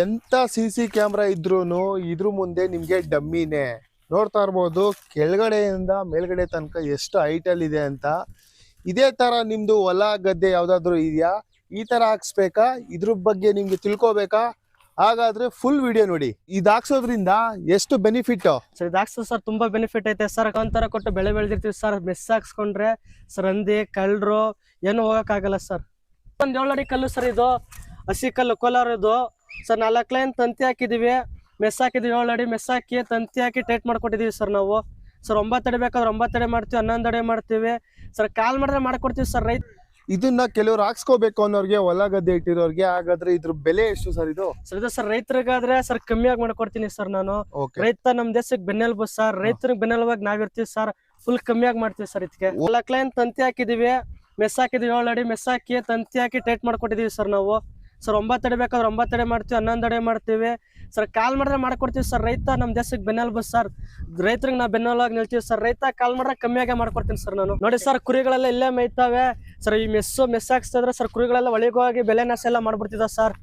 ಎಂತ C camera ಇದ್ರೂನು ಇದ್ರ ಮುಂದೆ ನಿಮ್ಗೆ ಡಮ್ಮಿನೇ. ನೋಡ್ತಾ ಇರ್ಬೋದು ಕೆಳಗಡೆಯಿಂದ ಮೇಲ್ಗಡೆ ತನಕ ಎಷ್ಟು ಹೈಟಲ್ಲಿ ಇದೆ ಅಂತ. ಇದೇ ತರ ನಿಮ್ದು ಹೊಲ ಗದ್ದೆ ಯಾವ್ದಾದ್ರು ಇದೆಯಾ, ಈ ತರ ಹಾಕ್ಸ್ಬೇಕಾ, ಇದ್ರ ಬಗ್ಗೆ ನಿಮ್ಗೆ ತಿಳ್ಕೊಬೇಕಾ, ಹಾಗಾದ್ರೆ ಫುಲ್ ವಿಡಿಯೋ ನೋಡಿ. ಇದು ಹಾಕ್ಸೋದ್ರಿಂದ ಎಷ್ಟು ಬೆನಿಫಿಟ್ ಸರ್ ಇದು ಹಾಕ್ಸೋ ಸರ್ ತುಂಬಾ ಬೆನಿಫಿಟ್ ಐತೆ ಸರ್. ಒಂಥರ ಕೊಟ್ಟು ಬೆಳೆ ಬೆಳೆದಿರ್ತೀವಿ ಸರ್. ಮೆಸ್ ಹಾಕ್ಸ್ಕೊಂಡ್ರೆ ಸರ್ ಹಂದಿ ಕಳ್ಳರು ಏನು ಹೋಗಕ್ಕಾಗಲ್ಲ ಸರ್. ಒಂದ್ 7 ಅಡಿ ಕಲ್ಲು ಸರ್, ಇದು ಹಸಿ ಕಲ್ಲು ಕೋಲಾರದು ಸರ್. 4 ಲೈನ್ ತಂತಿ ಹಾಕಿದೀವಿ, ಮೆಸ್ ಹಾಕಿದೀವಿ. 7 ಅಡಿ ಮೆಸ್ ಹಾಕಿ ತಂತಿ ಹಾಕಿ ಟೈಟ್ ಮಾಡ್ಕೊಟ್ಟಿದೀವಿ ಸರ್ ನಾವು. ಸರ್ 9 ಅಡಿ ಬೇಕಾದ್ರೆ 9 ಅಡಿ ಮಾಡ್ತೀವಿ, 11 ಅಡಿ ಮಾಡ್ತೀವಿ ಸರ್. ಕಾಲ್ ಮಾಡಿದ್ರೆ ಮಾಡ್ಕೊಡ್ತೀವಿ ಸರ್. ರೈತ ಇದನ್ನ ಕೆಲವ್ರು ಹಾಕ್ಸ್ಕೋಬೇಕು ಅನ್ನೋರ್ಗೆ, ಹೊಲ ಗದ್ದೆ ಇಟ್ಟಿರೋರ್ಗೆ, ಹಾಗಾದ್ರೆ ಇದ್ರ ಬೆಲೆ ಎಷ್ಟು ಸರ್ ಇದು? ಸರ್ ಇದು ಸರ್ ರೈತರಿಗಾದ್ರೆ ಸರ್ ಕಮ್ಮಿಯಾಗಿ ಮಾಡ್ಕೊಡ್ತೀನಿ ಸರ್ ನಾನು. ರೈತ ನಮ್ ದೇಶಕ್ಕೆ ಬೆನ್ನೆಲುಬು ಸರ್. ರೈತರಿಗೆ ಬೆನ್ನೆಲುಬಾಗಿ ನಾವಿರ್ತೀವಿ ಸರ್. ಫುಲ್ ಕಮ್ಮಿಯಾಗಿ ಮಾಡ್ತೀವಿ ಸರ್. ಇದಕ್ಕೆ 4 ಲೈನ್ ತಂತಿ ಹಾಕಿದೀವಿ, ಮೆಸ್ ಹಾಕಿದೀವಿ. 7 ಅಡಿ ಮೆಸ್ ಹಾಕಿ ತಂತಿ ಹಾಕಿ ಟೈಟ್ ಮಾಡ್ಕೊಟ್ಟಿದೀವಿ ಸರ್ ನಾವು. ಸರ್ 9 ಅಡಿ ಬೇಕಾದ್ರೆ 9 ಅಡಿ ಮಾಡ್ತೀವಿ, 11 ಅಡಿ ಮಾಡ್ತೀವಿ ಸರ್. ಕಾಲ್ ಮಾಡಿದ್ರೆ ಮಾಡ್ಕೊಡ್ತೀವಿ ಸರ್. ರೈತ ನಮ್ ದೇಶಕ್ಕೆ ಬೆನ್ನೆಲುಬು ಸರ್. ರೈತರಿಗೆ ನಾವು ಬೆನ್ನೆಲುಬಾಗಿ ನಿಲ್ತೀವಿ ಸರ್. ರೈತ ಕಾಲ್ ಮಾಡಿದ್ರೆ ಕಮ್ಮಿಯಾಗಿ ಮಾಡ್ಕೊಡ್ತೀನಿ ಸರ್ ನಾನು. ನೋಡಿ ಸರ್ ಕುರಿಗಳೆಲ್ಲ ಇಲ್ಲೇ ಮೇಯ್ತಾವೆ ಸರ್. ಈ ಮೆಸ್ ಹಾಕ್ಸ್ತಿದ್ರೆ ಸರ್ ಕುರಿಗಳೆಲ್ಲ ಒಳಗೋಗಿ ಬೆಲೆ ನಾಶ ಎಲ್ಲ ಮಾಡ್ಬಿಡ್ತಿದ ಸರ್.